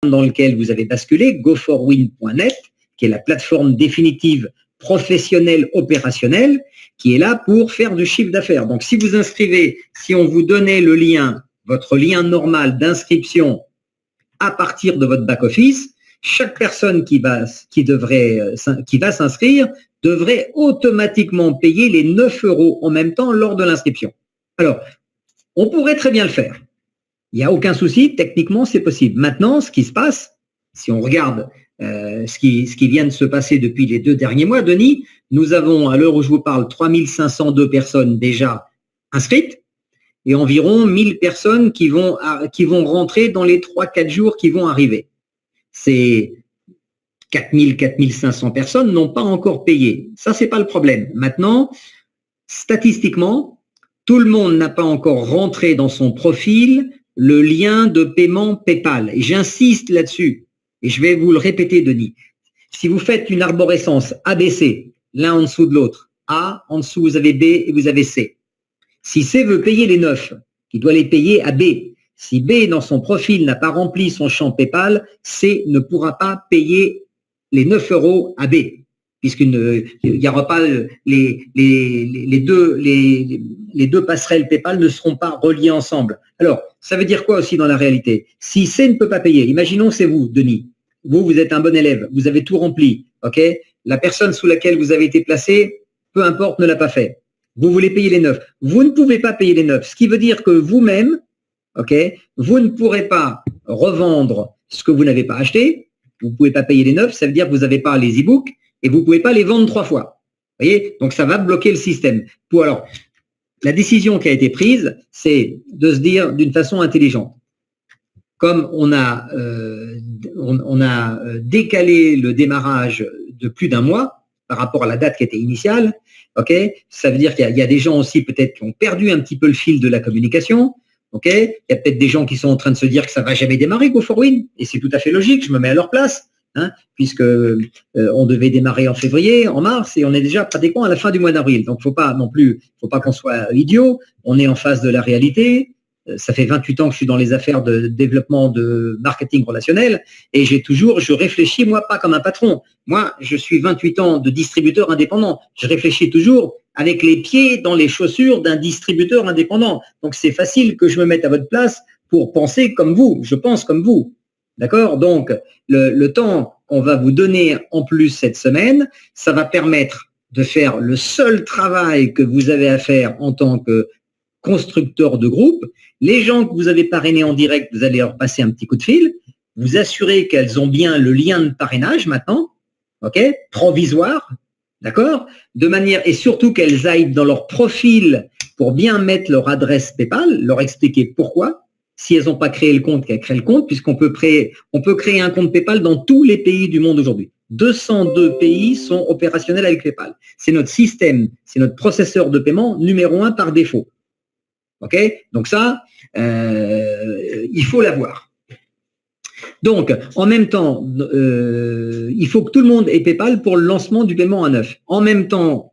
dans lequel vous avez basculé, go4win.net, qui est la plateforme définitive professionnelle opérationnelle, qui est là pour faire du chiffre d'affaires. Donc, si vous inscrivez, si on vous donnait le lien, votre lien normal d'inscription à partir de votre back-office, chaque personne qui va s'inscrire devrait automatiquement payer les 9 € en même temps lors de l'inscription. Alors, on pourrait très bien le faire. Il n'y a aucun souci, techniquement, c'est possible. Maintenant, ce qui se passe, si on regarde ce qui vient de se passer depuis les 2 derniers mois, Denis, nous avons, à l'heure où je vous parle, 3502 personnes déjà inscrites et environ 1000 personnes qui vont rentrer dans les 3-4 jours qui vont arriver. Ces 4500 personnes n'ont pas encore payé. Ça, c'est pas le problème. Maintenant, statistiquement, tout le monde n'a pas encore rentré dans son profil le lien de paiement PayPal. Et j'insiste là-dessus. Et je vais vous le répéter, Denis. Si vous faites une arborescence ABC, l'un en dessous de l'autre, A, en dessous vous avez B et vous avez C. Si C veut payer les 9, il doit les payer à B. Si B, dans son profil, n'a pas rempli son champ PayPal, C ne pourra pas payer les 9 € à B, puisqu'il n'y aura pas les deux passerelles PayPal ne seront pas reliées ensemble. Alors, ça veut dire quoi aussi dans la réalité? Si C ne peut pas payer, imaginons c'est vous, Denis. Vous êtes un bon élève, vous avez tout rempli, ok? La personne sous laquelle vous avez été placé, peu importe, ne l'a pas fait. Vous voulez payer les 9. Vous ne pouvez pas payer les 9, ce qui veut dire que vous-même, ok, vous ne pourrez pas revendre ce que vous n'avez pas acheté. Vous ne pouvez pas payer les 9, ça veut dire que vous n'avez pas les e-books et vous ne pouvez pas les vendre 3 fois. Vous voyez? Donc, ça va bloquer le système. Alors, la décision qui a été prise, c'est de se dire d'une façon intelligente. Comme on a décalé le démarrage de plus d'1 mois par rapport à la date qui était initiale, ok, ça veut dire qu'il y a des gens aussi peut-être qui ont perdu un petit peu le fil de la communication. Ok, il y a peut-être des gens qui sont en train de se dire que ça va jamais démarrer Go4Win, et c'est tout à fait logique. Je me mets à leur place, hein, puisque on devait démarrer en février, en mars, et on est déjà pratiquement à la fin du mois d'avril. Donc faut pas qu'on soit idiot. On est en face de la réalité. Ça fait 28 ans que je suis dans les affaires de développement de marketing relationnel, et je réfléchis moi pas comme un patron. Moi, je suis 28 ans de distributeur indépendant. Je réfléchis toujours avec les pieds dans les chaussures d'un distributeur indépendant. Donc, c'est facile que je me mette à votre place pour penser comme vous. Je pense comme vous. D'accord? Donc, le temps qu'on va vous donner en plus cette semaine, ça va permettre de faire le seul travail que vous avez à faire en tant que constructeur de groupe. Les gens que vous avez parrainés en direct, vous allez leur passer un petit coup de fil, vous assurer qu'elles ont bien le lien de parrainage maintenant, ok, provisoire, d'accord, de manière, et surtout qu'elles aillent dans leur profil pour bien mettre leur adresse PayPal, leur expliquer pourquoi. Si elles n'ont pas créé le compte, qu'elles créent le compte, puisqu'on peut créer un compte PayPal dans tous les pays du monde aujourd'hui. 202 pays sont opérationnels avec PayPal. C'est notre système, c'est notre processeur de paiement numéro 1 par défaut. Ok, donc ça, il faut l'avoir. Donc, en même temps, il faut que tout le monde ait PayPal pour le lancement du paiement à 9. En même temps,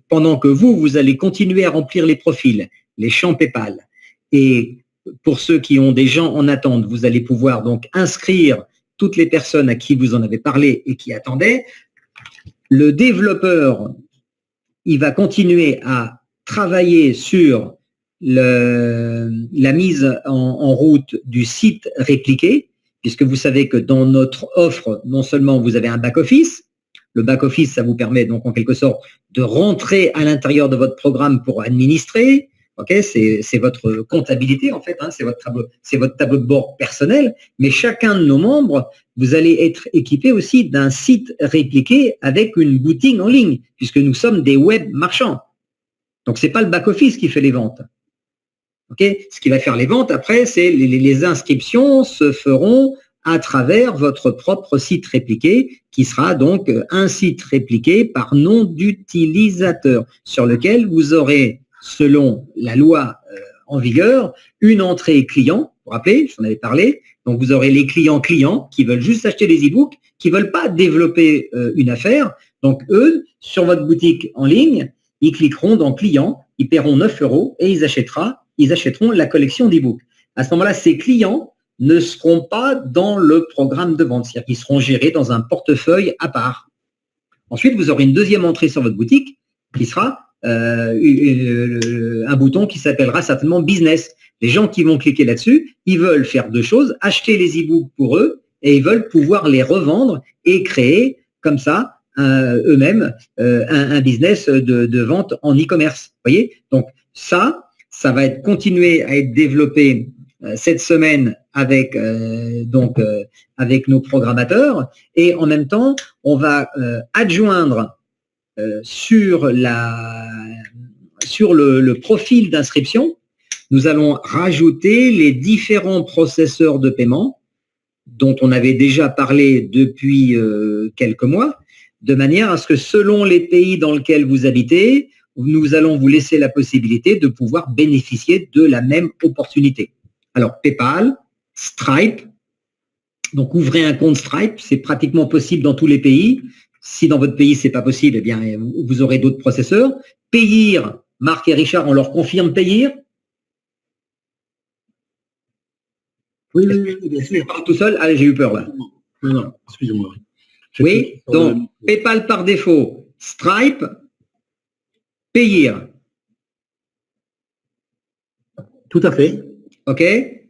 pendant que vous allez continuer à remplir les profils, les champs PayPal, et pour ceux qui ont des gens en attente, vous allez pouvoir donc inscrire toutes les personnes à qui vous en avez parlé et qui attendaient. Le développeur, il va continuer à travailler sur la mise en route du site répliqué, puisque vous savez que dans notre offre, non seulement vous avez un back-office, le back-office, ça vous permet donc en quelque sorte de rentrer à l'intérieur de votre programme pour administrer, ok, c'est votre comptabilité en fait, hein, c'est votre tableau de bord personnel, mais chacun de nos membres, vous allez être équipé aussi d'un site répliqué avec une boutique en ligne, puisque nous sommes des web marchands. Donc, c'est pas le back-office qui fait les ventes. Okay, ce qui va faire les ventes après, c'est les inscriptions se feront à travers votre propre site répliqué, qui sera donc un site répliqué par nom d'utilisateur, sur lequel vous aurez, selon la loi en vigueur, une entrée client. Vous vous rappelez, j'en avais parlé. Donc vous aurez les clients qui veulent juste acheter des e-books, qui veulent pas développer une affaire. Donc eux, sur votre boutique en ligne, ils cliqueront dans clients, ils paieront 9 € et ils achèteront la collection d'e-books. À ce moment-là, ces clients ne seront pas dans le programme de vente, c'est-à-dire qu'ils seront gérés dans un portefeuille à part. Ensuite, vous aurez une deuxième entrée sur votre boutique qui sera un bouton qui s'appellera certainement Business. Les gens qui vont cliquer là-dessus, ils veulent faire deux choses, acheter les e-books pour eux et ils veulent pouvoir les revendre et créer comme ça eux-mêmes un business de vente en e-commerce. Voyez, donc ça va être continué à être développé cette semaine avec avec nos programmateurs et en même temps on va adjoindre sur le profil d'inscription, nous allons rajouter les différents processeurs de paiement dont on avait déjà parlé depuis quelques mois, de manière à ce que selon les pays dans lesquels vous habitez, nous allons vous laisser la possibilité de pouvoir bénéficier de la même opportunité. Alors, PayPal, Stripe, donc ouvrez un compte Stripe, c'est pratiquement possible dans tous les pays. Si dans votre pays, ce n'est pas possible, eh bien, vous aurez d'autres processeurs. Payeer, Marc et Richard, on leur confirme Payeer? Oui, bien sûr. Je parle tout seul? Allez, j'ai eu peur là. Non, excusez-moi. Oui, donc PayPal par défaut, Stripe, Payeer. Tout à fait. OK.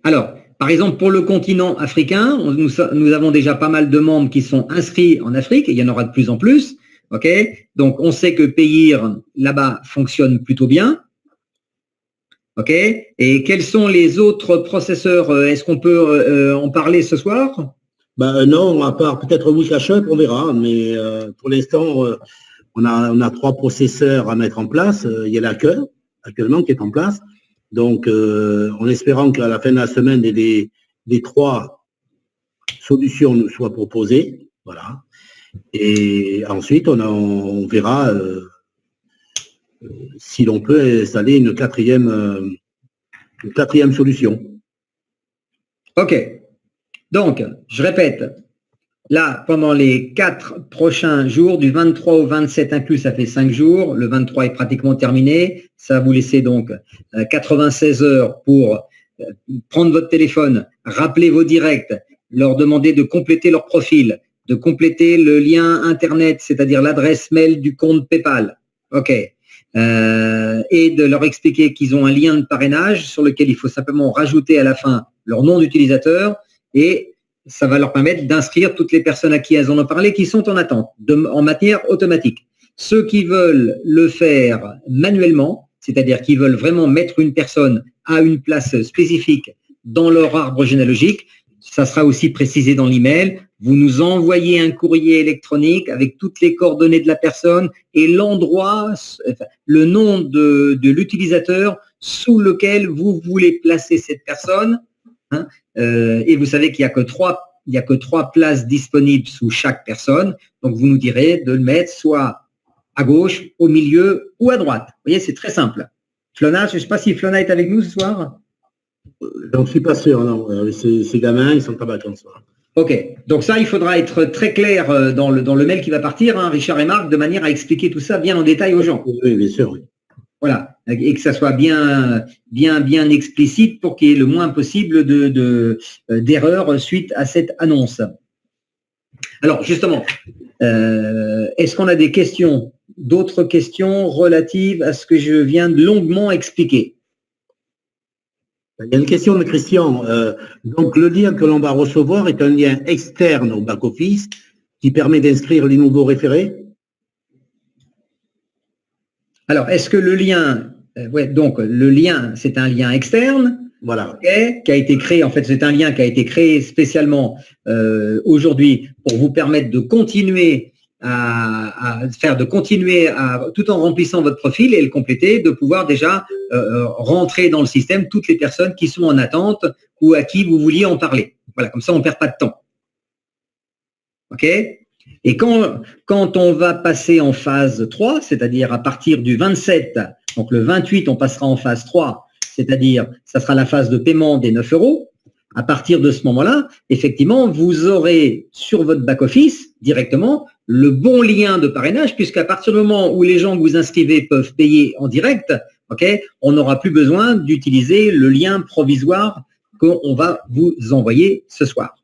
Alors, par exemple, pour le continent africain, nous avons déjà pas mal de membres qui sont inscrits en Afrique, et il y en aura de plus en plus. OK. Donc, on sait que Payeer, là-bas, fonctionne plutôt bien. OK. Et quels sont les autres processeurs? Est-ce qu'on peut en parler ce soir? Non, à part peut-être WeCashUp, on verra. Mais pour l'instant, on a 3 processeurs à mettre en place. Il y a Laker, actuellement, qui est en place. Donc, en espérant qu'à la fin de la semaine, les 3 solutions nous soient proposées. Voilà. Et ensuite, on verra si l'on peut installer une quatrième solution. OK. Donc, je répète, là, pendant les 4 prochains jours, du 23 au 27 inclus, ça fait 5 jours. Le 23 est pratiquement terminé. Ça va vous laisser donc 96 heures pour prendre votre téléphone, rappeler vos directs, leur demander de compléter leur profil, de compléter le lien Internet, c'est-à-dire l'adresse mail du compte PayPal. OK. Et de leur expliquer qu'ils ont un lien de parrainage sur lequel il faut simplement rajouter à la fin leur nom d'utilisateur et ça va leur permettre d'inscrire toutes les personnes à qui elles en ont parlé qui sont en attente, en matière automatique. Ceux qui veulent le faire manuellement, c'est-à-dire qui veulent vraiment mettre une personne à une place spécifique dans leur arbre généalogique, ça sera aussi précisé dans l'email. Vous nous envoyez un courrier électronique avec toutes les coordonnées de la personne et l'endroit, le nom de l'utilisateur sous lequel vous voulez placer cette personne. Hein, et vous savez qu'il n'y a que 3 places disponibles sous chaque personne. Donc, vous nous direz de le mettre soit à gauche, au milieu ou à droite. Vous voyez, c'est très simple. Flona, je ne sais pas si Flona est avec nous ce soir. Je ne suis pas sûr, non. Ces gamins, ils sont en vacances. OK. Donc ça, il faudra être très clair dans le mail qui va partir, hein, Richard et Marc, de manière à expliquer tout ça bien en détail aux gens. Oui, bien sûr, oui. Voilà, et que ça soit bien explicite pour qu'il y ait le moins possible d'erreurs suite à cette annonce. Alors justement, est-ce qu'on a des questions, d'autres questions relatives à ce que je viens de longuement expliquer? Il y a une question de Christian. Donc le lien que l'on va recevoir est un lien externe au back-office qui permet d'inscrire les nouveaux référés? Alors, est-ce que le lien, donc le lien, c'est un lien externe, voilà, qui a été créé, en fait, c'est un lien qui a été créé spécialement aujourd'hui pour vous permettre de continuer tout en remplissant votre profil et le compléter, de pouvoir déjà rentrer dans le système toutes les personnes qui sont en attente ou à qui vous vouliez en parler. Voilà, comme ça, on ne perd pas de temps. OK ? Et quand on va passer en phase 3, c'est-à-dire à partir du 27, donc le 28, on passera en phase 3, c'est-à-dire ça sera la phase de paiement des 9 €. À partir de ce moment-là, effectivement, vous aurez sur votre back-office directement le bon lien de parrainage, puisqu'à partir du moment où les gens que vous inscrivez peuvent payer en direct, okay, on n'aura plus besoin d'utiliser le lien provisoire qu'on va vous envoyer ce soir.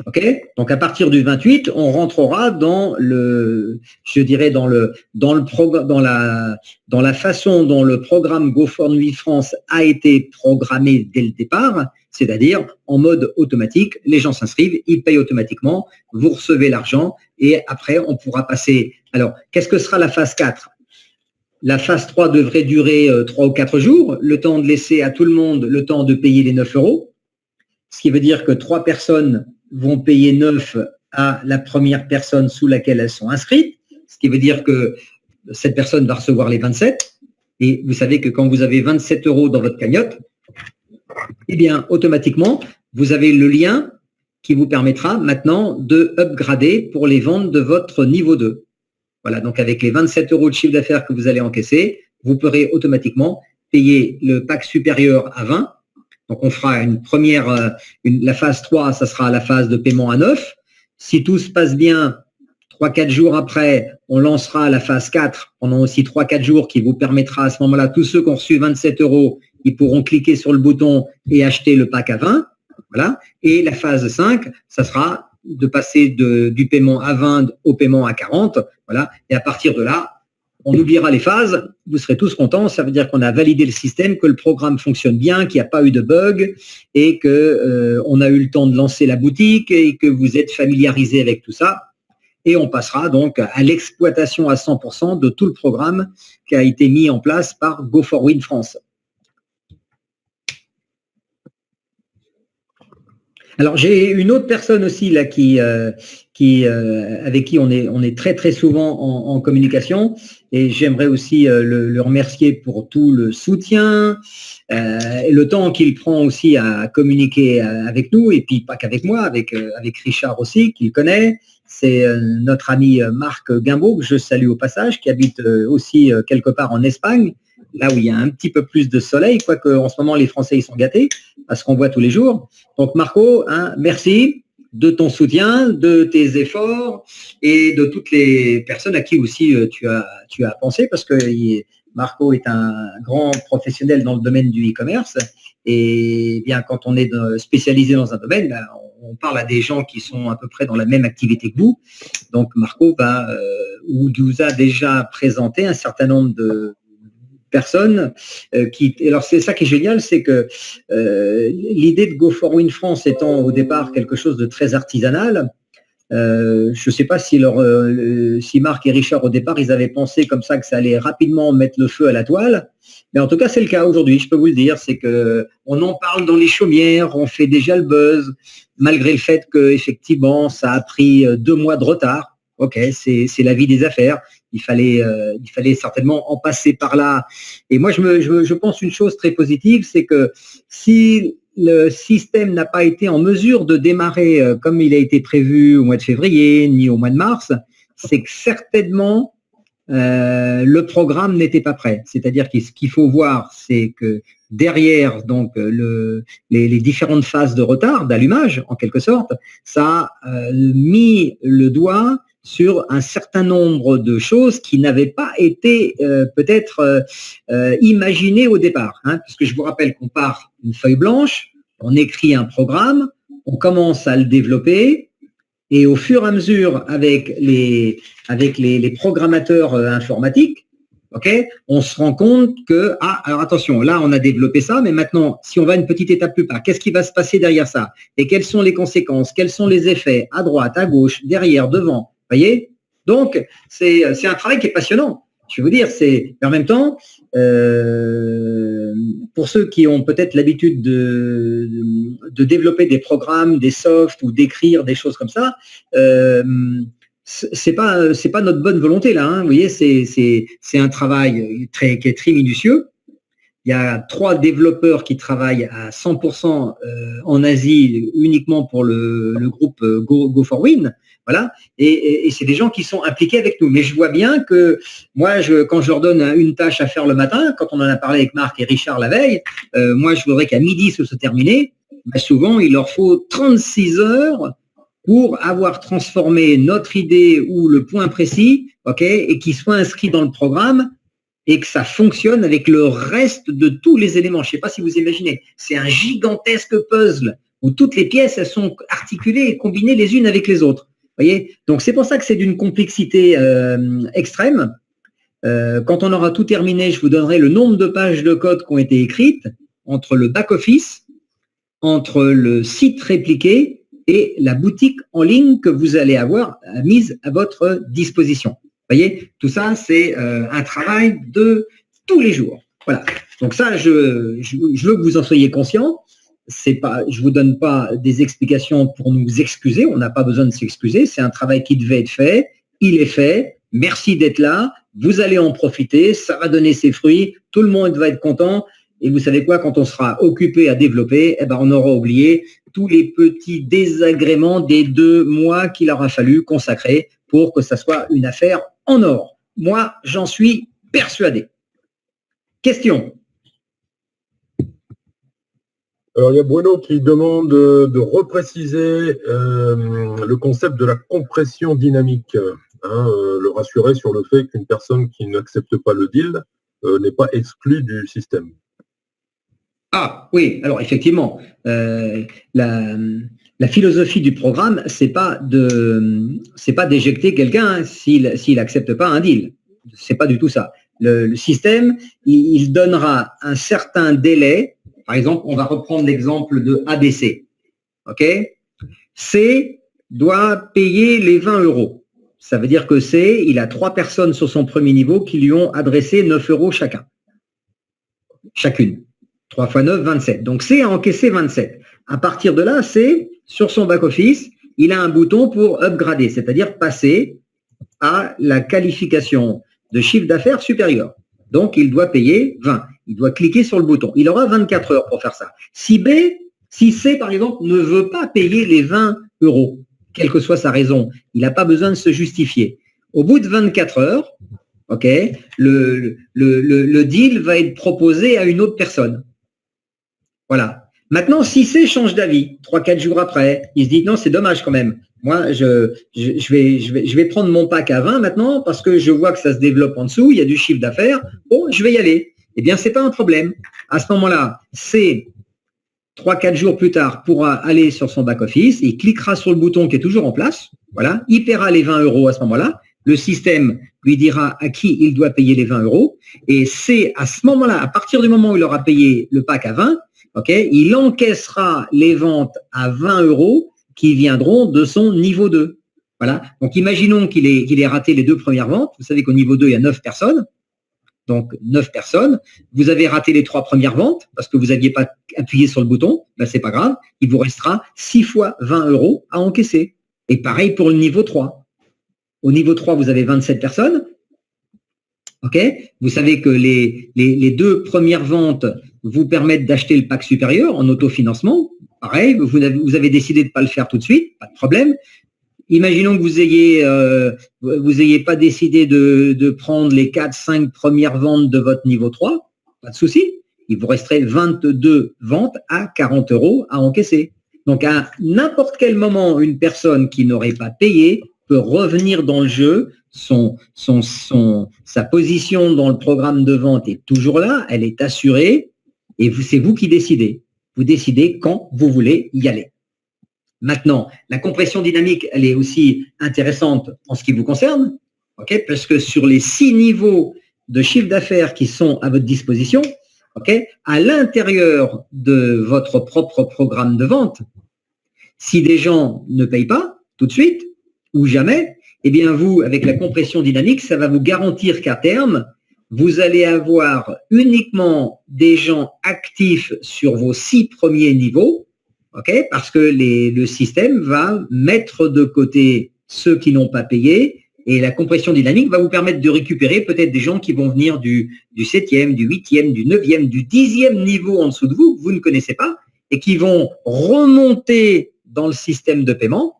Ok, donc à partir du 28, on rentrera dans le, je dirais dans la façon dont le programme GoFundMe France a été programmé dès le départ, c'est-à-dire en mode automatique. Les gens s'inscrivent, ils payent automatiquement, vous recevez l'argent et après on pourra passer. Alors, qu'est-ce que sera la phase 4 ? La phase 3 devrait durer 3 ou 4 jours, le temps de laisser à tout le monde le temps de payer les 9 €, ce qui veut dire que 3 personnes vont payer 9 à la première personne sous laquelle elles sont inscrites, ce qui veut dire que cette personne va recevoir les 27. Et vous savez que quand vous avez 27 € dans votre cagnotte, eh bien, automatiquement, vous avez le lien qui vous permettra maintenant de upgrader pour les ventes de votre niveau 2. Voilà, donc avec les 27 € de chiffre d'affaires que vous allez encaisser, vous pourrez automatiquement payer le pack supérieur à 20. Donc, on fera une première, la phase 3, ça sera la phase de paiement à 9. Si tout se passe bien, 3-4 jours après, on lancera la phase 4 pendant aussi 3-4 jours qui vous permettra à ce moment-là, tous ceux qui ont reçu 27 €, ils pourront cliquer sur le bouton et acheter le pack à 20. Voilà. Et la phase 5, ça sera de passer du paiement à 20 au paiement à 40. Voilà. Et à partir de là, on oubliera les phases, vous serez tous contents, ça veut dire qu'on a validé le système, que le programme fonctionne bien, qu'il n'y a pas eu de bug et qu'on a eu le temps de lancer la boutique et que vous êtes familiarisé avec tout ça. Et on passera donc à l'exploitation à 100% de tout le programme qui a été mis en place par Go4Win France. Alors, j'ai une autre personne aussi là avec qui on est très très souvent en communication et j'aimerais aussi le remercier pour tout le soutien et le temps qu'il prend aussi à communiquer avec nous et puis pas qu'avec moi, avec Richard aussi, qu'il connaît. C'est notre ami Marc Guimbaud, que je salue au passage, qui habite aussi quelque part en Espagne, là où il y a un petit peu plus de soleil, quoique en ce moment les Français ils sont gâtés, parce qu'on voit tous les jours. Donc Marco, merci de ton soutien, de tes efforts et de toutes les personnes à qui aussi tu as pensé, parce que Marco est un grand professionnel dans le domaine du e-commerce et bien quand on est spécialisé dans un domaine, on parle à des gens qui sont à peu près dans la même activité que vous. Donc Marco nous a déjà présenté un certain nombre de personnes alors c'est ça qui est génial, c'est que l'idée de Go4Win France étant au départ quelque chose de très artisanal, je ne sais pas si Marc et Richard au départ ils avaient pensé comme ça que ça allait rapidement mettre le feu à la toile, mais en tout cas c'est le cas aujourd'hui, je peux vous le dire, c'est que on en parle dans les chaumières, on fait déjà le buzz, malgré le fait que effectivement ça a pris 2 mois de retard. Ok, c'est la vie des affaires. Il fallait certainement en passer par là. Et moi, je pense une chose très positive, c'est que si le système n'a pas été en mesure de démarrer comme il a été prévu au mois de février, ni au mois de mars, c'est que certainement le programme n'était pas prêt. C'est-à-dire que ce qu'il faut voir, c'est que derrière donc les différentes phases de retard, d'allumage en quelque sorte, ça a mis le doigt sur un certain nombre de choses qui n'avaient pas été peut-être imaginées au départ. Puisque je vous rappelle qu'on part une feuille blanche, on écrit un programme, on commence à le développer, et au fur et à mesure avec les programmateurs informatiques, on se rend compte que, alors attention, là on a développé ça, mais maintenant, si on va une petite étape plus bas, qu'est-ce qui va se passer derrière ça? Et quelles sont les conséquences? Quels sont les effets à droite, à gauche, derrière, devant? Voyez, donc c'est un travail qui est passionnant. Je veux dire, mais en même temps, pour ceux qui ont peut-être l'habitude de développer des programmes, des softs ou d'écrire des choses comme ça, c'est pas notre bonne volonté là. Vous voyez, c'est un travail qui est très minutieux. Il y a 3 développeurs qui travaillent à 100% en Asie uniquement pour le groupe Go4Win. Voilà, et c'est des gens qui sont impliqués avec nous. Mais je vois bien que moi, quand je leur donne une tâche à faire le matin, quand on en a parlé avec Marc et Richard la veille, moi je voudrais qu'à midi ce soit terminé. Souvent, il leur faut 36 heures pour avoir transformé notre idée ou le point précis, et qui soit inscrit dans le programme. et que ça fonctionne avec le reste de tous les éléments. Je ne sais pas si vous imaginez, c'est un gigantesque puzzle où toutes les pièces elles sont articulées et combinées les unes avec les autres. Voyez, donc c'est pour ça que c'est d'une complexité extrême. Quand on aura tout terminé, je vous donnerai le nombre de pages de code qui ont été écrites entre le back-office, entre le site répliqué et la boutique en ligne que vous allez avoir mise à votre disposition. Vous voyez, tout ça, c'est un travail de tous les jours. Voilà. Donc ça, je veux que vous en soyez conscients. C'est pas, je vous donne pas des explications pour nous excuser. On n'a pas besoin de s'excuser. C'est un travail qui devait être fait. Il est fait. Merci d'être là. Vous allez en profiter. Ça va donner ses fruits. Tout le monde va être content. Et vous savez quoi, quand on sera occupé à développer, eh ben, on aura oublié tous les petits désagréments des 2 mois qu'il aura fallu consacrer pour que ça soit une affaire en or. Moi, j'en suis persuadé. Question. Alors, il y a Bruno qui demande de repréciser le concept de la compression dynamique. Le rassurer sur le fait qu'une personne qui n'accepte pas le deal n'est pas exclue du système. Ah oui, alors effectivement, la philosophie du programme, c'est pas d'éjecter quelqu'un s'il accepte pas un deal. C'est pas du tout ça. Le système, il donnera un certain délai. Par exemple, on va reprendre l'exemple de ABC. Ok, C doit payer les 20 euros. Ça veut dire que C, il a 3 personnes sur son premier niveau qui lui ont adressé 9 euros chacune. 3 x 9, 27. Donc, C a encaissé 27. À partir de là, C, sur son back-office, il a un bouton pour upgrader, c'est-à-dire passer à la qualification de chiffre d'affaires supérieur. Donc, il doit payer 20. Il doit cliquer sur le bouton. Il aura 24 heures pour faire ça. Si C, par exemple, ne veut pas payer les 20 euros, quelle que soit sa raison, il n'a pas besoin de se justifier. Au bout de 24 heures, ok, le deal va être proposé à une autre personne. Voilà. Maintenant, si C change d'avis, 3-4 jours après, il se dit non, c'est dommage quand même. Moi, je vais prendre mon pack à 20 maintenant parce que je vois que ça se développe en dessous, il y a du chiffre d'affaires. Bon, je vais y aller. Eh bien, c'est pas un problème. À ce moment-là, C, 3-4 jours plus tard, pourra aller sur son back-office, il cliquera sur le bouton qui est toujours en place. Voilà. Il paiera les 20 euros à ce moment-là. Le système lui dira à qui il doit payer les 20 euros. Et C, à ce moment-là, à partir du moment où il aura payé le pack à 20, okay, il encaissera les ventes à 20 euros qui viendront de son niveau 2. Voilà. Donc, imaginons qu'il ait raté les 2 premières ventes. Vous savez qu'au niveau 2, il y a 9 personnes. Donc, 9 personnes. Vous avez raté les 3 premières ventes parce que vous n'aviez pas appuyé sur le bouton. Ben, c'est pas grave. Il vous restera 6 fois 20 euros à encaisser. Et pareil pour le niveau 3. Au niveau 3, vous avez 27 personnes. Ok, vous savez que les 2 premières ventes vous permettent d'acheter le pack supérieur en autofinancement. Pareil, vous avez décidé de ne pas le faire tout de suite, pas de problème. Imaginons que vous ayez pas décidé de prendre les 4-5 premières ventes de votre niveau 3, pas de souci. Il vous resterait 22 ventes à 40 euros à encaisser. Donc, à n'importe quel moment, une personne qui n'aurait pas payé peut revenir dans le jeu. Sa position dans le programme de vente est toujours là, elle est assurée, et c'est vous qui décidez. Vous décidez quand vous voulez y aller. Maintenant, la compression dynamique, elle est aussi intéressante en ce qui vous concerne, okay, parce que sur les 6 niveaux de chiffre d'affaires qui sont à votre disposition, okay, à l'intérieur de votre propre programme de vente, si des gens ne payent pas tout de suite ou jamais, eh bien vous, avec la compression dynamique, ça va vous garantir qu'à terme, vous allez avoir uniquement des gens actifs sur vos 6 premiers niveaux, okay, parce que le système va mettre de côté ceux qui n'ont pas payé, et la compression dynamique va vous permettre de récupérer peut-être des gens qui vont venir du 7e, du 8e, du 9e, du 10e niveau en dessous de vous, que vous ne connaissez pas, et qui vont remonter dans le système de paiement,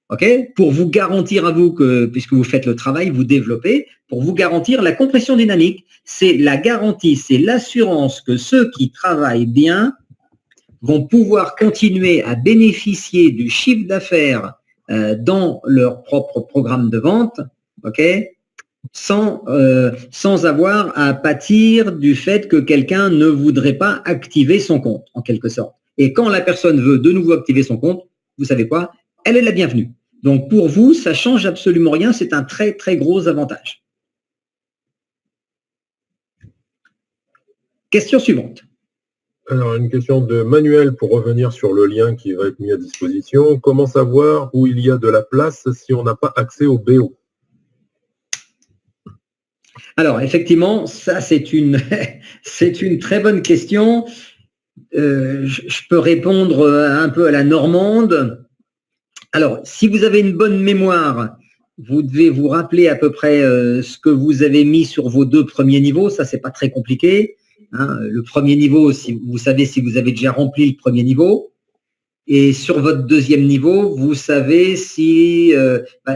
okay, pour vous garantir à vous que, puisque vous faites le travail, vous développez, pour vous garantir la compression dynamique. C'est la garantie, c'est l'assurance que ceux qui travaillent bien vont pouvoir continuer à bénéficier du chiffre d'affaires dans leur propre programme de vente, okay, sans avoir à pâtir du fait que quelqu'un ne voudrait pas activer son compte, en quelque sorte. Et quand la personne veut de nouveau activer son compte, vous savez quoi? Elle est la bienvenue. Donc pour vous, ça change absolument rien, c'est un très très gros avantage. Question suivante. Alors, une question de Manuel pour revenir sur le lien qui va être mis à disposition. Comment savoir où il y a de la place si on n'a pas accès au BO? Alors, effectivement, ça, c'est une très bonne question. Je peux répondre un peu à la normande. Alors, si vous avez une bonne mémoire, vous devez vous rappeler à peu près ce que vous avez mis sur vos 2 premiers niveaux. Ça, c'est pas très compliqué. Hein. Le premier niveau, si vous savez si vous avez déjà rempli le premier niveau. Et sur votre 2e niveau, vous savez si,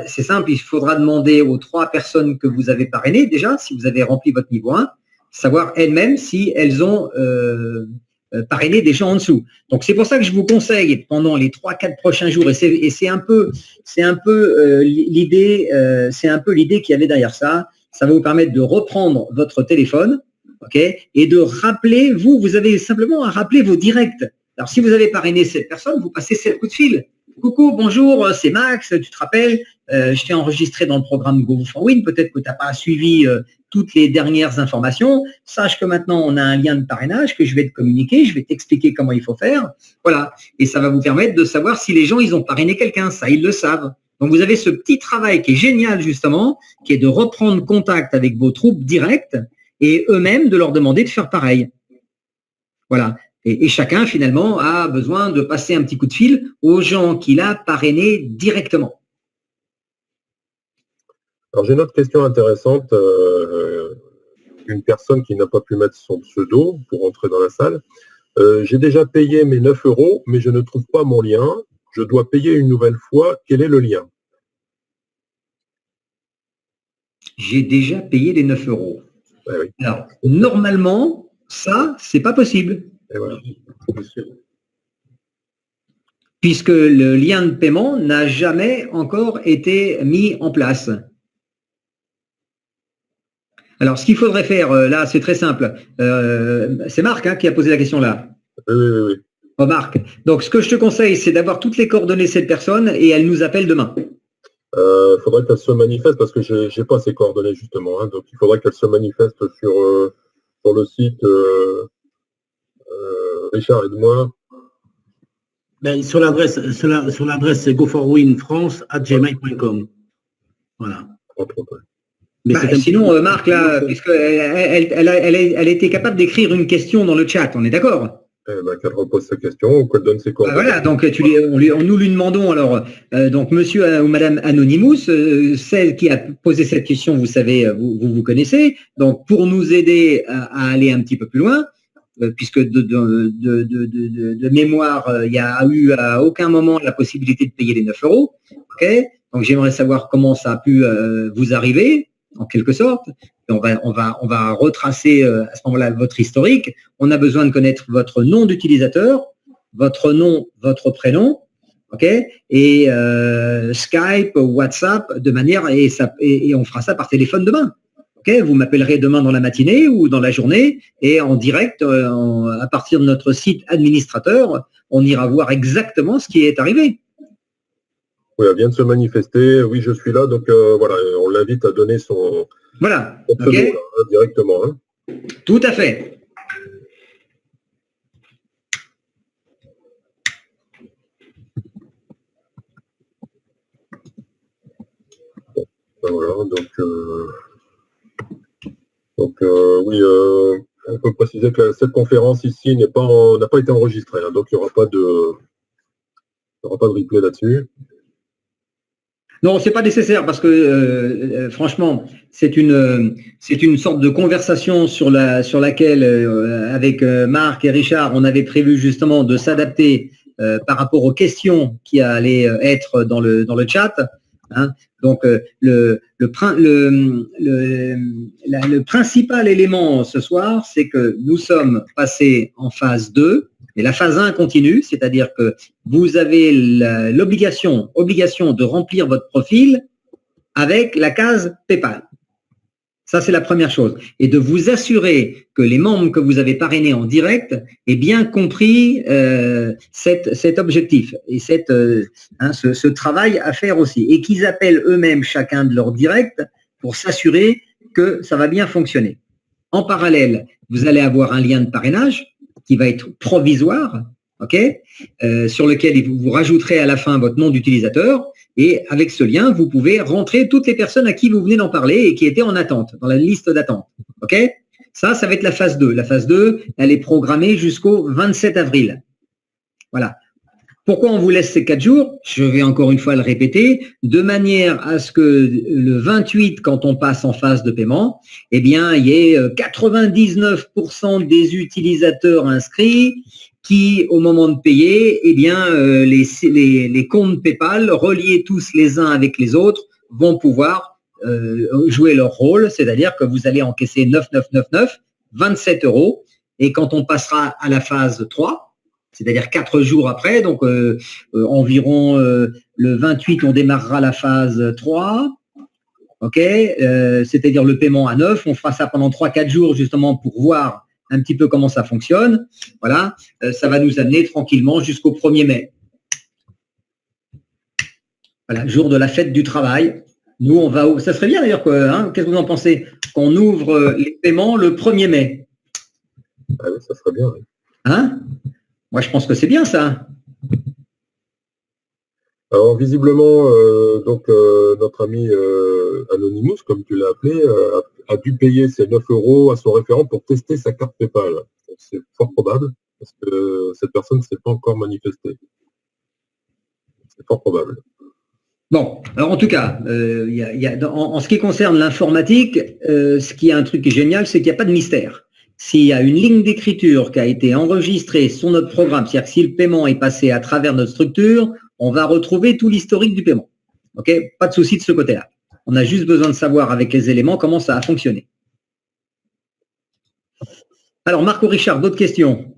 c'est simple, il faudra demander aux 3 personnes que vous avez parrainées déjà, si vous avez rempli votre niveau 1, savoir elles-mêmes si elles ont parrainé des gens en dessous. Donc c'est pour ça que je vous conseille pendant les 3-4 prochains jours, et c'est un peu l'idée, qu'il y avait derrière ça. Ça va vous permettre de reprendre votre téléphone, ok, et de rappeler, vous avez simplement à rappeler vos directs. Alors, si vous avez parrainé cette personne, vous passez 7 coups de fil. Coucou, bonjour, c'est Max, tu te rappelles, je t'ai enregistré dans le programme Go4Win, peut-être que tu n'as pas suivi toutes les dernières informations. Sache que maintenant, on a un lien de parrainage que je vais te communiquer, je vais t'expliquer comment il faut faire. Voilà, et ça va vous permettre de savoir si les gens, ils ont parrainé quelqu'un, ça, ils le savent. Donc, vous avez ce petit travail qui est génial, justement, qui est de reprendre contact avec vos troupes directes et eux-mêmes de leur demander de faire pareil. Voilà. Et chacun, finalement, a besoin de passer un petit coup de fil aux gens qu'il a parrainés directement. Alors, j'ai une autre question intéressante. Une personne qui n'a pas pu mettre son pseudo pour entrer dans la salle. J'ai déjà payé mes 9 €, mais je ne trouve pas mon lien. Je dois payer une nouvelle fois. Quel est le lien? J'ai déjà payé les 9 €. Ouais, oui. Alors, normalement, ça, c'est pas possible. Et voilà. Puisque le lien de paiement n'a jamais encore été mis en place. Alors, ce qu'il faudrait faire, là, c'est très simple. C'est Marc qui a posé la question là. Oui. Oh, Marc. Donc, ce que je te conseille, c'est d'avoir toutes les coordonnées de cette personne et elle nous appelle demain. Il faudrait qu'elle se manifeste parce que je n'ai pas ses coordonnées justement. Donc, il faudrait qu'elle se manifeste sur le site. Richard, aide-moi. Ben, sur l'adresse, c'est go4winfrance@gmail.com. Voilà. Sinon, Marc, là, puisqu'elle a été capable d'écrire une question dans le chat, on est d'accord? Qu'elle repose sa question ou qu'elle donne ses coordonnées. Voilà, donc nous lui demandons alors, donc monsieur ou madame Anonymous, celle qui a posé cette question, vous savez, vous connaissez, donc pour nous aider à aller un petit peu plus loin, puisque de mémoire, il n'y a eu à aucun moment la possibilité de payer les 9 €. Ok, donc j'aimerais savoir comment ça a pu vous arriver, en quelque sorte. Et on va retracer à ce moment-là votre historique. On a besoin de connaître votre nom d'utilisateur, votre nom, votre prénom, ok, et Skype, WhatsApp, de manière et on fera ça par téléphone demain. Okay, vous m'appellerez demain dans la matinée ou dans la journée et en direct, à partir de notre site administrateur, on ira voir exactement ce qui est arrivé. Oui, elle vient de se manifester. Oui, je suis là. Donc voilà, on l'invite à donner son pseudo okay. Là, directement. Hein. Tout à fait. Voilà, oui, on peut préciser que cette conférence ici n'a pas été enregistrée, hein, donc il n'y aura pas de replay là-dessus. Non, c'est pas nécessaire parce que franchement, c'est une sorte de conversation sur laquelle avec Marc et Richard, on avait prévu justement de s'adapter par rapport aux questions qui allaient être dans le chat. Hein. Donc le principal élément ce soir, c'est que nous sommes passés en phase 2 et la phase 1 continue, c'est-à-dire que vous avez l'obligation de remplir votre profil avec la case PayPal. Ça, c'est la première chose. Et de vous assurer que les membres que vous avez parrainés en direct aient bien compris cet objectif et ce travail à faire aussi. Et qu'ils appellent eux-mêmes chacun de leurs directs pour s'assurer que ça va bien fonctionner. En parallèle, vous allez avoir un lien de parrainage qui va être provisoire, sur lequel vous rajouterez à la fin votre nom d'utilisateur. Et avec ce lien, vous pouvez rentrer toutes les personnes à qui vous venez d'en parler et qui étaient en attente, dans la liste d'attente. Ça va être la phase 2. La phase 2, elle est programmée jusqu'au 27 avril. Voilà. Pourquoi on vous laisse ces 4 jours? Je vais encore une fois le répéter, de manière à ce que le 28, quand on passe en phase de paiement, il y ait 99% des utilisateurs inscrits qui, au moment de payer, les comptes PayPal, reliés tous les uns avec les autres, vont pouvoir jouer leur rôle, c'est-à-dire que vous allez encaisser 9,999, 27 €, et quand on passera à la phase 3, c'est-à-dire 4 jours après, donc environ le 28, on démarrera la phase 3, c'est-à-dire le paiement à 9, on fera ça pendant 3-4 jours justement pour voir un petit peu comment ça fonctionne. Voilà, ça va nous amener tranquillement jusqu'au 1er mai. Voilà, jour de la fête du travail. Nous, on va... Ça serait bien d'ailleurs, qu'est-ce que vous en pensez? Qu'on ouvre les paiements le 1er mai. Ah oui, ça serait bien, oui. Moi, je pense que c'est bien, ça. Alors, visiblement, notre ami Anonymous, comme tu l'as appelé, a dû payer ses 9 € à son référent pour tester sa carte PayPal. C'est fort probable, parce que cette personne ne s'est pas encore manifestée. C'est fort probable. Bon, alors en tout cas, en ce qui concerne l'informatique, ce qui est un truc qui est génial, c'est qu'il n'y a pas de mystère. S'il y a une ligne d'écriture qui a été enregistrée sur notre programme, c'est-à-dire que si le paiement est passé à travers notre structure, on va retrouver tout l'historique du paiement. Pas de souci de ce côté-là. On a juste besoin de savoir avec les éléments comment ça a fonctionné. Alors, Marco Richard, d'autres questions?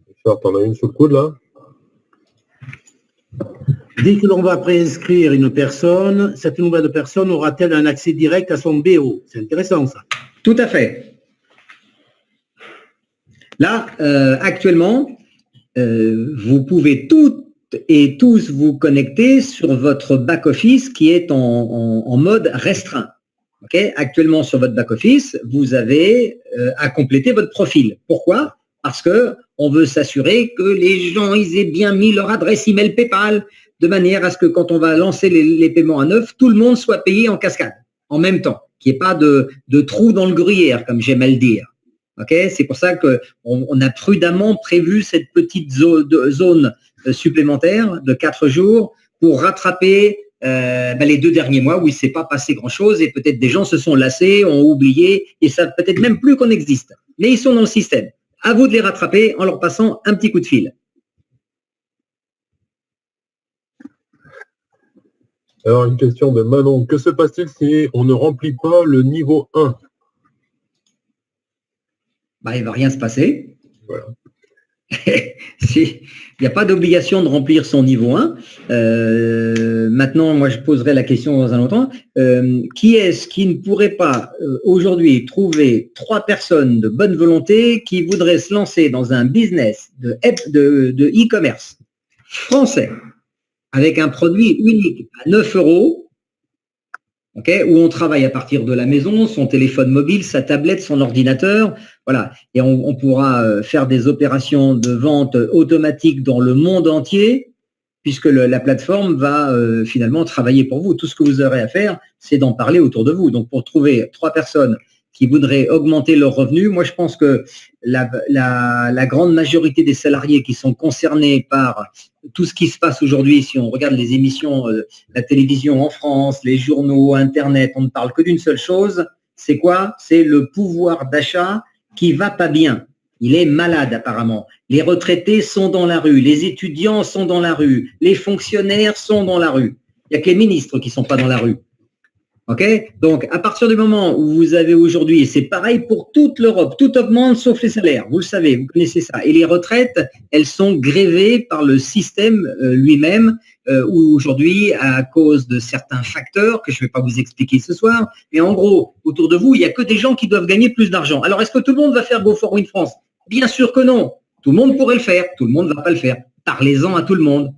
Richard, t'en as une sous le coude, là? Dès que l'on va préinscrire une personne, cette nouvelle personne aura-t-elle un accès direct à son BO? C'est intéressant, ça. Tout à fait. Là, actuellement, vous pouvez toutes et tous vous connecter sur votre back-office qui est en mode restreint. Actuellement, sur votre back-office, vous avez à compléter votre profil. Pourquoi? Parce qu'on veut s'assurer que les gens ils aient bien mis leur adresse email PayPal, de manière à ce que quand on va lancer les paiements à neuf, tout le monde soit payé en cascade, en même temps, qu'il n'y ait pas de trou dans le gruyère, comme j'aime à le dire. C'est pour ça qu'on a prudemment prévu cette petite zone supplémentaire de 4 jours pour rattraper les 2 derniers mois où il ne s'est pas passé grand-chose et peut-être des gens se sont lassés, ont oublié et savent peut-être même plus qu'on existe. Mais ils sont dans le système. À vous de les rattraper en leur passant un petit coup de fil. Alors, une question de Manon. Que se passe-t-il si on ne remplit pas le niveau 1? Il ne va rien se passer. Voilà. Il n'y a pas d'obligation de remplir son niveau 1. Maintenant, moi, je poserai la question dans un autre temps. Qui est-ce qui ne pourrait pas aujourd'hui trouver 3 personnes de bonne volonté qui voudraient se lancer dans un business de e-commerce français avec un produit unique à 9 €, où on travaille à partir de la maison, son téléphone mobile, sa tablette, son ordinateur, voilà. Et on pourra faire des opérations de vente automatique dans le monde entier, puisque la plateforme va finalement travailler pour vous. Tout ce que vous aurez à faire, c'est d'en parler autour de vous. Donc, pour trouver 3 personnes qui voudraient augmenter leurs revenus, moi, je pense que la grande majorité des salariés qui sont concernés par tout ce qui se passe aujourd'hui, si on regarde les émissions, la télévision en France, les journaux, Internet, on ne parle que d'une seule chose, c'est quoi? C'est le pouvoir d'achat qui va pas bien. Il est malade apparemment. Les retraités sont dans la rue, les étudiants sont dans la rue, les fonctionnaires sont dans la rue. Il n'y a que les ministres qui ne sont pas dans la rue. Ok, donc à partir du moment où vous avez aujourd'hui, et c'est pareil pour toute l'Europe, tout augmente sauf les salaires, vous le savez, vous connaissez ça. Et les retraites, elles sont grévées par le système lui-même, où aujourd'hui, à cause de certains facteurs que je ne vais pas vous expliquer ce soir, mais en gros, autour de vous, il n'y a que des gens qui doivent gagner plus d'argent. Alors est-ce que tout le monde va faire Go for Win France? Bien sûr que non. Tout le monde pourrait le faire, tout le monde ne va pas le faire. Parlez-en à tout le monde.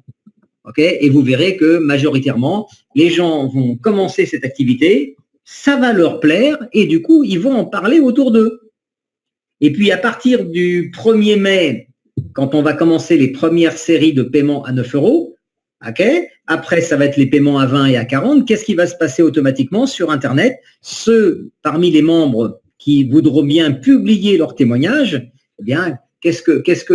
Okay, et vous verrez que majoritairement, les gens vont commencer cette activité, ça va leur plaire et du coup, ils vont en parler autour d'eux. Et puis, à partir du 1er mai, quand on va commencer les premières séries de paiements à 9 €, okay, après, ça va être les paiements à 20 et à 40, qu'est-ce qui va se passer automatiquement sur Internet? Ceux parmi les membres qui voudront bien publier leur témoignage, eh bien, qu'est-ce que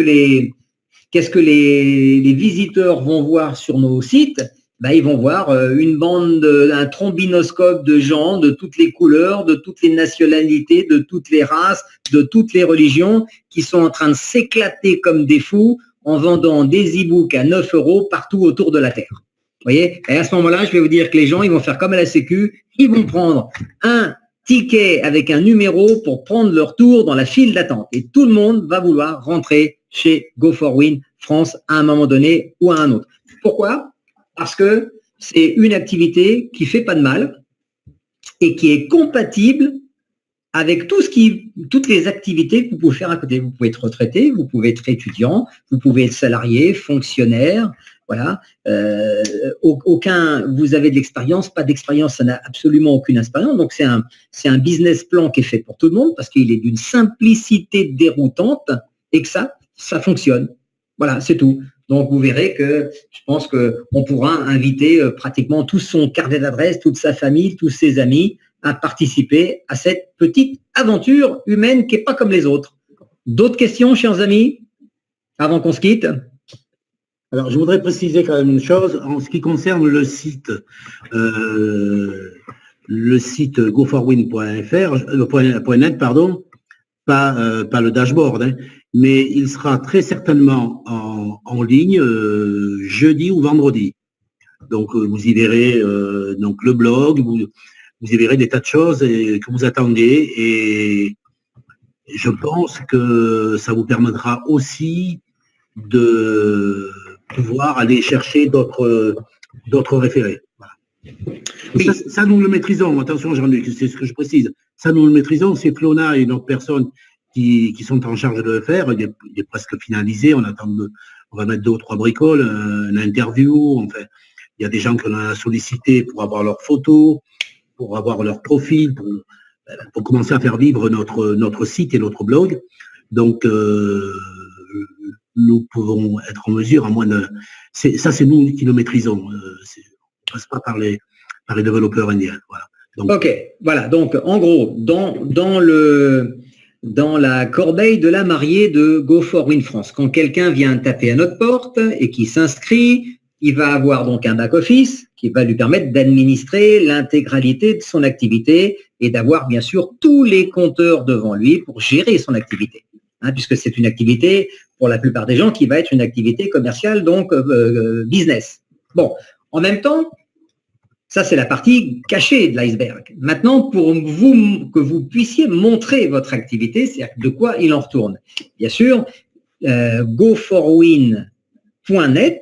les visiteurs vont voir sur nos sites? Ben, ils vont voir une bande, un trombinoscope de gens de toutes les couleurs, de toutes les nationalités, de toutes les races, de toutes les religions qui sont en train de s'éclater comme des fous en vendant des e-books à 9 € partout autour de la Terre. Vous voyez? Et à ce moment-là, je vais vous dire que les gens, ils vont faire comme à la Sécu, ils vont prendre un ticket avec un numéro pour prendre leur tour dans la file d'attente. Et tout le monde va vouloir rentrer chez Go for Win France à un moment donné ou à un autre. Pourquoi? Parce que c'est une activité qui fait pas de mal et qui est compatible avec toutes les activités que vous pouvez faire à côté. Vous pouvez être retraité, vous pouvez être étudiant, vous pouvez être salarié, fonctionnaire, voilà. Vous avez de l'expérience, pas d'expérience, ça n'a absolument aucune expérience. Donc c'est un business plan qui est fait pour tout le monde parce qu'il est d'une simplicité déroutante et que ça fonctionne. Voilà, c'est tout. Donc, vous verrez que je pense qu'on pourra inviter pratiquement tout son carnet d'adresse, toute sa famille, tous ses amis à participer à cette petite aventure humaine qui n'est pas comme les autres. D'autres questions, chers amis, avant qu'on se quitte? Alors, je voudrais préciser quand même une chose en ce qui concerne le site goforwin.net, pardon, pas le dashboard, hein, mais il sera très certainement en ligne jeudi ou vendredi. Donc vous y verrez donc le blog, vous y verrez des tas de choses que vous attendiez et je pense que ça vous permettra aussi de pouvoir aller chercher d'autres référés. Voilà. Oui. Ça, nous le maîtrisons. Attention, Jean-Luc, c'est ce que je précise. Ça, nous le maîtrisons. C'est Flona et une autre personne qui sont en charge de le faire. Il est presque finalisé. On va mettre 2 ou 3 bricoles, une interview. Enfin, il y a des gens qu'on a sollicités pour avoir leurs photos, pour avoir leur profil, pour commencer à faire vivre notre site et notre blog. Donc, nous pouvons être en mesure, à moins de... Ça, c'est nous qui le maîtrisons. On ne passe pas par les développeurs indiens. Voilà. Donc, ok, voilà. Donc, en gros, dans la corbeille de la mariée de Go for Win France, quand quelqu'un vient taper à notre porte et qui s'inscrit, il va avoir donc un back-office qui va lui permettre d'administrer l'intégralité de son activité et d'avoir bien sûr tous les compteurs devant lui pour gérer son activité. Hein, puisque c'est une activité, pour la plupart des gens, qui va être une activité commerciale, donc business. Bon, en même temps, ça c'est la partie cachée de l'iceberg. Maintenant, pour vous, que vous puissiez montrer votre activité, c'est-à-dire de quoi il en retourne. Bien sûr, goforwin.net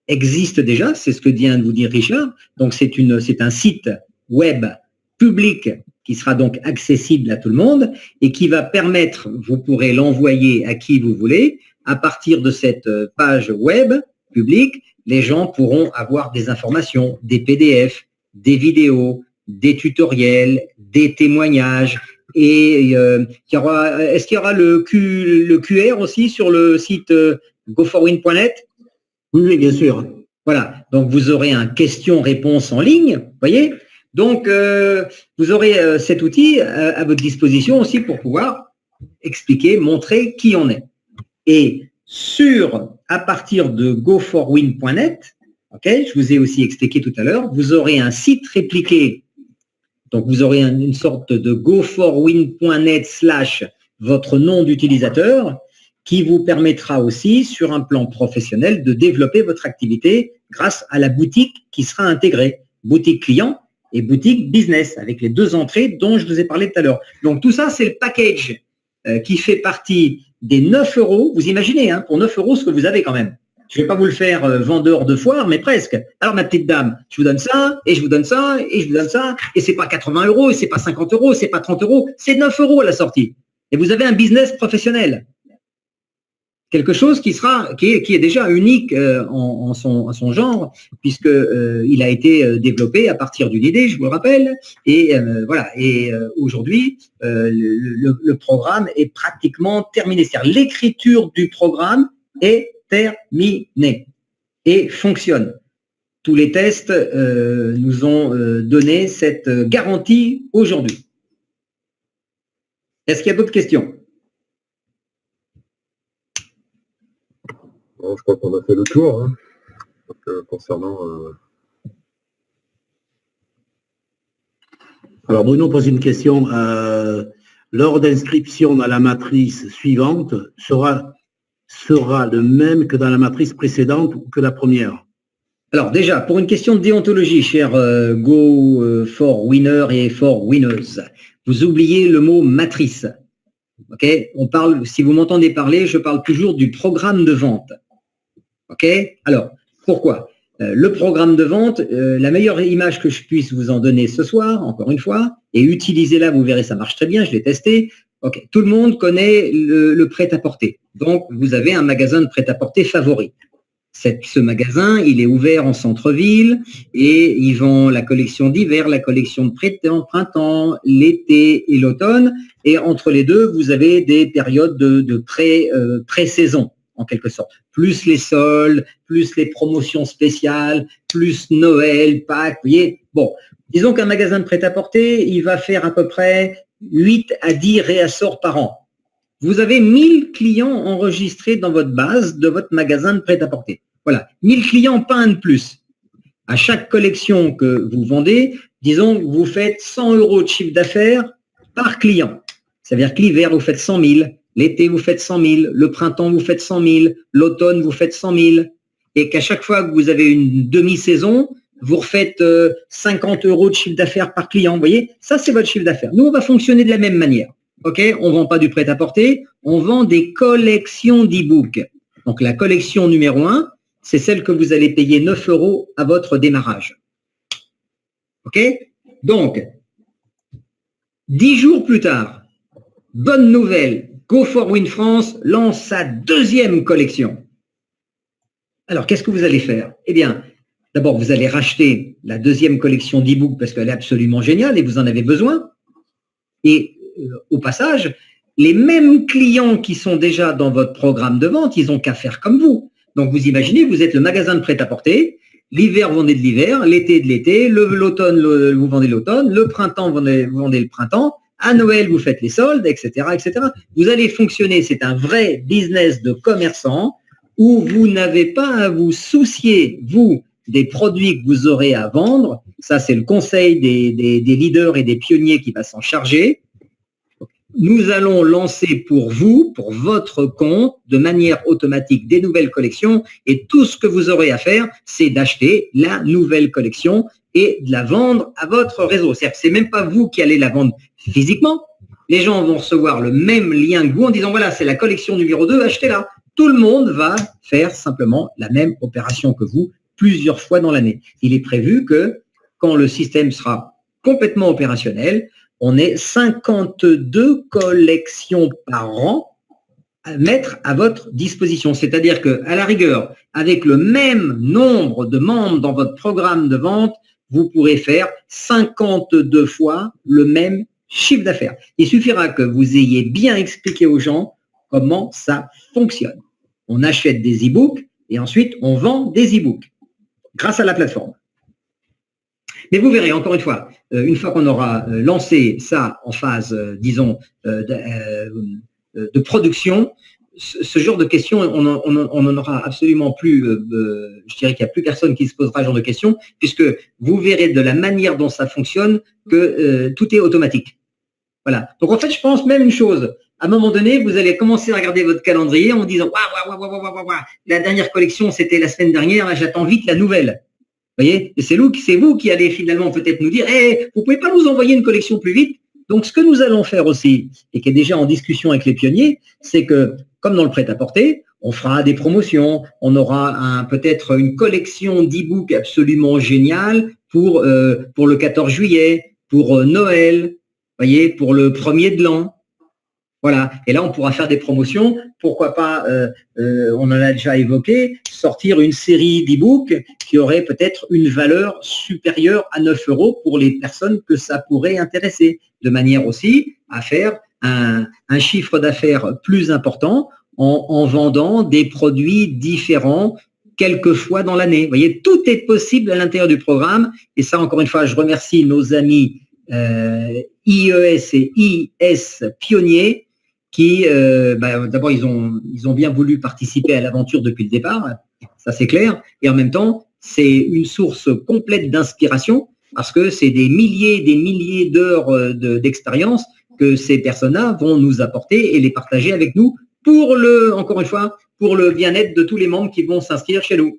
existe déjà, c'est ce que vient de vous dire Richard, donc c'est un site web public qui sera donc accessible à tout le monde et qui va permettre, vous pourrez l'envoyer à qui vous voulez, à partir de cette page web publique, les gens pourront avoir des informations, des PDF, des vidéos, des tutoriels, des témoignages et est-ce qu'il y aura le QR aussi sur le site goforwin.net? Oui, bien sûr. Voilà, donc vous aurez un question-réponse en ligne, vous voyez. Donc, vous aurez cet outil à votre disposition aussi pour pouvoir expliquer, montrer qui on est. Et à partir de goforwin.net, okay, je vous ai aussi expliqué tout à l'heure, vous aurez un site répliqué. Donc, vous aurez une sorte de goforwin.net / votre nom d'utilisateur qui vous permettra aussi, sur un plan professionnel, de développer votre activité grâce à la boutique qui sera intégrée. Boutique client, et boutique business, avec les 2 entrées dont je vous ai parlé tout à l'heure. Donc tout ça, c'est le package qui fait partie des 9 euros. Vous imaginez, hein, pour 9 euros, ce que vous avez quand même. Je ne vais pas vous le faire vendeur de foire, mais presque. Alors, ma petite dame, je vous donne ça, et je vous donne ça, et je vous donne ça, et c'est pas 80 euros, et c'est pas 50 euros, c'est pas 30 euros, c'est 9 euros à la sortie. Et vous avez un business professionnel. Quelque chose qui est déjà unique en son genre, puisque il a été développé à partir d'une idée, je vous le rappelle, et voilà. Et aujourd'hui, le programme est pratiquement terminé. C'est-à-dire l'écriture du programme est terminé et fonctionne. Tous les tests nous ont donné cette garantie aujourd'hui. Est-ce qu'il y a d'autres questions? Bon, je crois qu'on a fait le tour, hein. Donc, concernant... Alors Bruno pose une question. L'ordre d'inscription dans la matrice suivante sera le même que dans la matrice précédente ou que la première? Alors déjà, pour une question de déontologie, cher Go for Winner et for Winners, vous oubliez le mot matrice. Ok? On parle, si vous m'entendez parler, je parle toujours du programme de vente. Ok? Alors, pourquoi? Le programme de vente, la meilleure image que je puisse vous en donner ce soir, encore une fois, et utilisez-la, vous verrez, ça marche très bien, je l'ai testé. Ok, tout le monde connaît le prêt-à-porter. Donc, vous avez un magasin de prêt-à-porter favori. Ce magasin, il est ouvert en centre-ville et il vend la collection d'hiver, la collection de printemps, l'été et l'automne. Et entre les deux, vous avez des périodes de pré-saison, en quelque sorte. Plus les soldes, plus les promotions spéciales, plus Noël, Pâques, vous voyez. Bon, disons qu'un magasin de prêt-à-porter, il va faire à peu près 8 à 10 réassorts par an. Vous avez 1000 clients enregistrés dans votre base de votre magasin de prêt-à-porter. Voilà, 1000 clients, pas un de plus. À chaque collection que vous vendez, disons que vous faites 100 euros de chiffre d'affaires par client. Ça veut dire que l'hiver, vous faites 100 000, l'été, vous faites 100 000, le printemps, vous faites 100 000, l'automne, vous faites 100 000, et qu'à chaque fois que vous avez une demi-saison, vous refaites 50 euros de chiffre d'affaires par client. Vous voyez, ça, c'est votre chiffre d'affaires. Nous, on va fonctionner de la même manière. OK, on ne vend pas du prêt-à-porter, on vend des collections d'e-books. Donc, la collection numéro 1, c'est celle que vous allez payer 9 euros à votre démarrage. OK? Donc, 10 jours plus tard, bonne nouvelle, Go for Win France lance sa 2e collection. Alors, qu'est-ce que vous allez faire? Eh bien, d'abord, vous allez racheter la 2e collection d'e-books parce qu'elle est absolument géniale et vous en avez besoin. Et au passage, les mêmes clients qui sont déjà dans votre programme de vente, ils n'ont qu'à faire comme vous. Donc, vous imaginez, vous êtes le magasin de prêt-à-porter, l'hiver, vous vendez de l'hiver, l'été de l'été, l'automne, vous vendez l'automne, le printemps, vous vendez le printemps, à Noël, vous faites les soldes, etc., etc. Vous allez fonctionner, c'est un vrai business de commerçant où vous n'avez pas à vous soucier, vous, des produits que vous aurez à vendre. Ça, c'est le conseil des leaders et des pionniers qui va s'en charger. Nous allons lancer pour vous, pour votre compte, de manière automatique des nouvelles collections et tout ce que vous aurez à faire, c'est d'acheter la nouvelle collection et de la vendre à votre réseau. C'est-à-dire que c'est même pas vous qui allez la vendre physiquement. Les gens vont recevoir le même lien que vous en disant voilà, c'est la collection numéro 2, achetez-la. Tout le monde va faire simplement la même opération que vous plusieurs fois dans l'année. Il est prévu que quand le système sera complètement opérationnel, on ait 52 collections par an à mettre à votre disposition. C'est-à-dire qu'à la rigueur, avec le même nombre de membres dans votre programme de vente, vous pourrez faire 52 fois le même chiffre d'affaires. Il suffira que vous ayez bien expliqué aux gens comment ça fonctionne. On achète des e-books et ensuite on vend des e-books grâce à la plateforme. Mais vous verrez, encore une fois qu'on aura lancé ça en phase, disons, de production, ce genre de questions, on n'en aura absolument plus, je dirais qu'il n'y a plus personne qui se posera ce genre de questions, puisque vous verrez de la manière dont ça fonctionne que tout est automatique. Voilà. Donc en fait, je pense même une chose. À un moment donné, vous allez commencer à regarder votre calendrier en vous disant waouh, la dernière collection, c'était la semaine dernière, là, j'attends vite la nouvelle. voyez, et c'est vous qui allez finalement peut-être nous dire, vous pouvez pas nous envoyer une collection plus vite. Donc, ce que nous allons faire aussi, et qui est déjà en discussion avec les pionniers, c'est que, comme dans le prêt-à-porter, on fera des promotions, on aura peut-être une collection d'e-books absolument géniale pour le 14 juillet, pour Noël, voyez, pour le 1er de l'an. Voilà. Et là, on pourra faire des promotions. Pourquoi pas, on en a déjà évoqué, sortir une série d'e-books qui aurait peut-être une valeur supérieure à 9 € pour les personnes que ça pourrait intéresser, de manière aussi à faire un chiffre d'affaires plus important en vendant des produits différents quelques fois dans l'année. Vous voyez, tout est possible à l'intérieur du programme. Et ça, encore une fois, je remercie nos amis IES et IS pionniers qui, d'abord, ils ont bien voulu participer à l'aventure depuis le départ, ça c'est clair, et en même temps, c'est une source complète d'inspiration, parce que c'est des milliers d'heures d'expérience que ces personnes-là vont nous apporter et les partager avec nous encore une fois, pour le bien-être de tous les membres qui vont s'inscrire chez nous.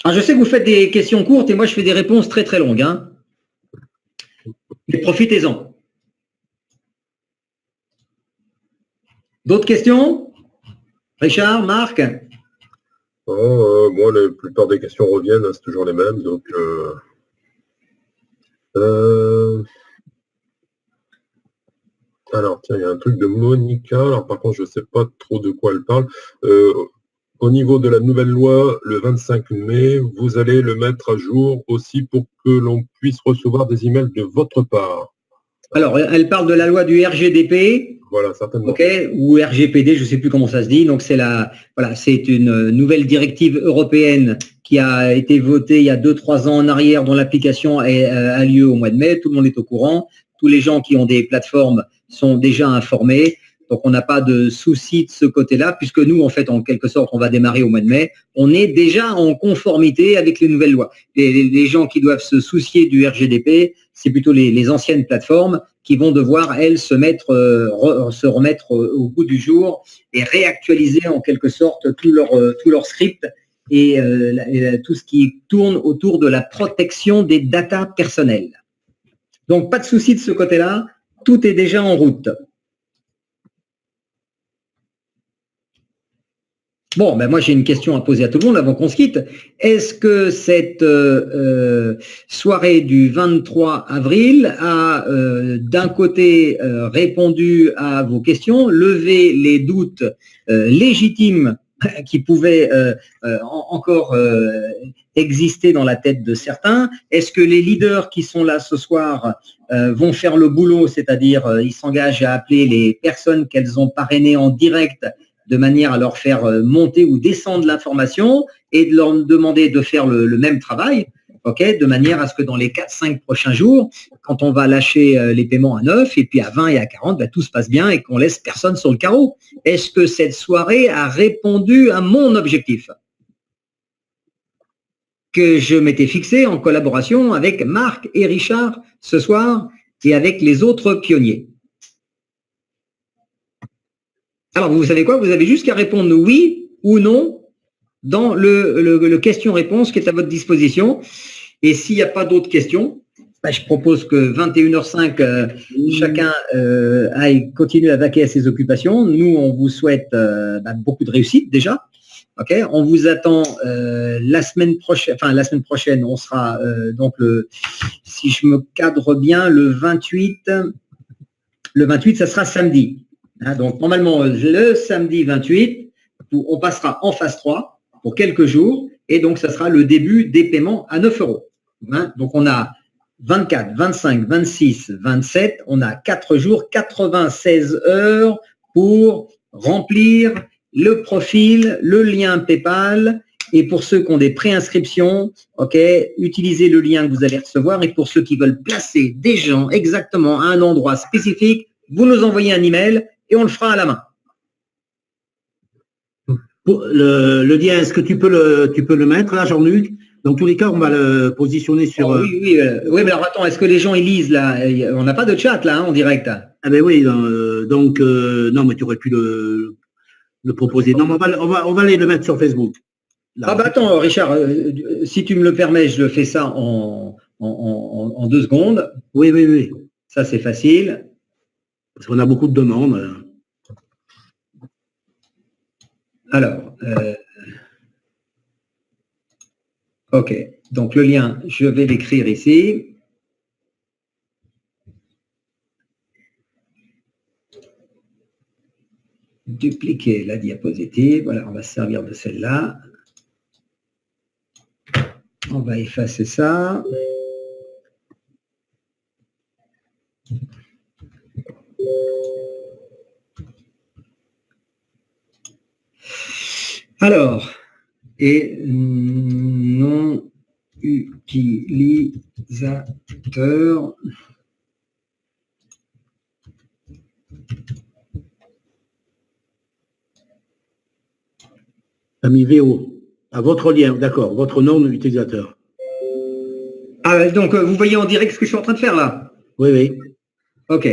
Alors, je sais que vous faites des questions courtes et moi, je fais des réponses très, très longues. Hein. Mais profitez-en. D'autres questions? Richard, Marc? Moi, la plupart des questions reviennent, hein, c'est toujours les mêmes. Donc, alors, tiens, il y a un truc de Monica. Alors, par contre, je ne sais pas trop de quoi elle parle. Au niveau de la nouvelle loi, le 25 mai, vous allez le mettre à jour aussi pour que l'on puisse recevoir des emails de votre part. Alors, elle parle de la loi du RGDP. Voilà, certainement. OK, ou RGPD, je ne sais plus comment ça se dit. Donc, c'est une nouvelle directive européenne qui a été votée il y a 2-3 ans en arrière, dont l'application a lieu au mois de mai. Tout le monde est au courant. Tous les gens qui ont des plateformes sont déjà informés. Donc, on n'a pas de souci de ce côté-là, puisque nous, en fait, en quelque sorte, on va démarrer au mois de mai. On est déjà en conformité avec les nouvelles lois. Les gens qui doivent se soucier du RGDP, c'est plutôt les anciennes plateformes qui vont devoir, elles, se remettre au bout du jour et réactualiser en quelque sorte tout leur script et tout ce qui tourne autour de la protection des datas personnelles. Donc, pas de souci de ce côté-là. Tout est déjà en route. Bon, moi j'ai une question à poser à tout le monde avant qu'on se quitte. Est-ce que cette soirée du 23 avril a d'un côté répondu à vos questions, levé les doutes légitimes qui pouvaient encore exister dans la tête de certains? Est-ce que les leaders qui sont là ce soir vont faire le boulot, c'est-à-dire ils s'engagent à appeler les personnes qu'elles ont parrainées en direct de manière à leur faire monter ou descendre l'information et de leur demander de faire le même travail, okay, de manière à ce que dans les 4-5 prochains jours, quand on va lâcher les paiements à 9 et puis à 20 et à 40, tout se passe bien et qu'on laisse personne sur le carreau. Est-ce que cette soirée a répondu à mon objectif que je m'étais fixé en collaboration avec Marc et Richard ce soir et avec les autres pionniers? Alors, vous savez quoi? Vous avez juste qu'à répondre oui ou non dans le question-réponse qui est à votre disposition. Et s'il n'y a pas d'autres questions, je propose que 21h05, chacun aille continuer à vaquer à ses occupations. Nous, on vous souhaite beaucoup de réussite déjà. Okay, on vous attend la semaine prochaine, on sera donc si je me cadre bien, le 28, ça sera samedi. Donc, normalement, le samedi 28, on passera en phase 3 pour quelques jours et donc, ça sera le début des paiements à 9 €. Donc, on a 24, 25, 26, 27, on a 4 jours, 96 heures pour remplir le profil, le lien PayPal. Et pour ceux qui ont des préinscriptions, utilisez le lien que vous allez recevoir. Et pour ceux qui veulent placer des gens exactement à un endroit spécifique, vous nous envoyez un email et on le fera à la main. Le lien, est-ce que tu peux le mettre là, Jean-Luc? Dans tous les cas, on va le positionner sur... Oui, mais alors attends, est-ce que les gens ils lisent là? On n'a pas de chat là, en direct. Ah ben oui, non, mais tu aurais pu le proposer. Non, mais on va aller le mettre sur Facebook. Ah bah attends, Richard, si tu me le permets, je le fais ça en 2 secondes. Oui. Ça, c'est facile. Parce qu'on a beaucoup de demandes. Alors, OK. Donc, le lien, je vais l'écrire ici. Dupliquer la diapositive. Voilà, on va se servir de celle-là. On va effacer ça. Alors, et non utilisateur. Ami VO, à votre lien, d'accord, votre nom d'utilisateur. Ah, donc, vous voyez en direct ce que je suis en train de faire là? Oui. OK.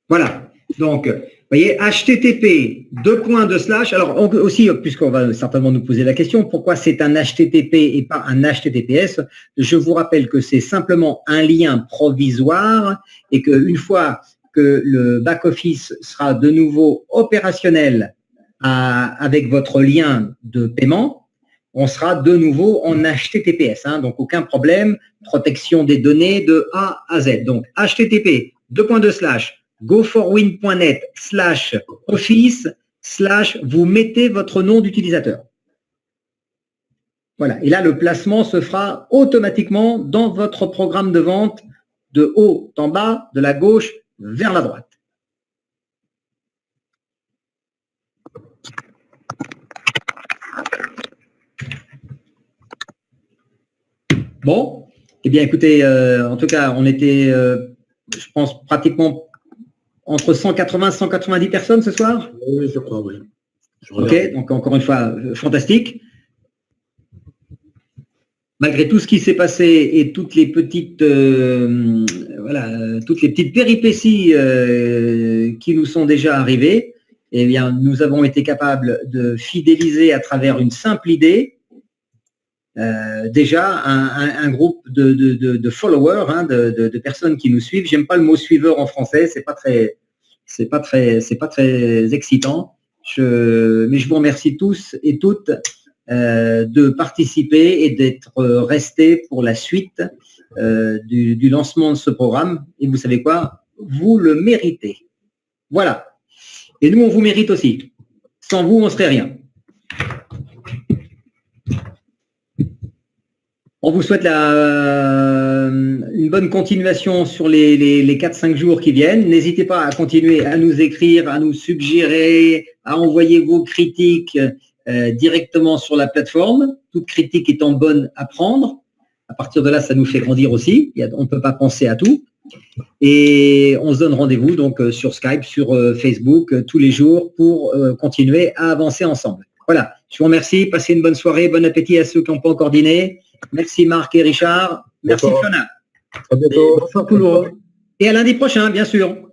Voilà. Donc, vous voyez, HTTP, // alors aussi, puisqu'on va certainement nous poser la question, pourquoi c'est un HTTP et pas un HTTPS? Je vous rappelle que c'est simplement un lien provisoire et qu'une fois que le back-office sera de nouveau opérationnel avec votre lien de paiement, on sera de nouveau en HTTPS. Donc, aucun problème, protection des données de A à Z. Donc, HTTP, // goforwin.net/office/ vous mettez votre nom d'utilisateur. Voilà. Et là, le placement se fera automatiquement dans votre programme de vente de haut en bas, de la gauche vers la droite. Bon, eh bien, écoutez, en tout cas, on était, je pense, pratiquement entre 180 et 190 personnes ce soir. Oui, je crois, oui. OK, donc encore une fois, fantastique. Malgré tout ce qui s'est passé et toutes les petites, toutes les petites péripéties qui nous sont déjà arrivées, eh bien, nous avons été capables de fidéliser à travers une simple idée déjà un groupe de followers, de personnes qui nous suivent. J'aime pas le mot suiveur en français, c'est pas très excitant. Mais je vous remercie tous et toutes de participer et d'être restés pour la suite du lancement de ce programme. Et vous savez quoi? Vous le méritez. Voilà. Et nous, on vous mérite aussi. Sans vous, on ne serait rien. On vous souhaite une bonne continuation sur les 4-5 jours qui viennent. N'hésitez pas à continuer à nous écrire, à nous suggérer, à envoyer vos critiques directement sur la plateforme. Toute critique étant bonne à prendre. À partir de là, ça nous fait grandir aussi. On ne peut pas penser à tout. Et on se donne rendez-vous donc sur Skype, sur Facebook, tous les jours pour continuer à avancer ensemble. Voilà, je vous remercie. Passez une bonne soirée. Bon appétit à ceux qui n'ont pas encore dîné. Merci Marc et Richard. Merci Fiona. À bientôt. Bonsoir tout le monde. Et à lundi prochain, bien sûr.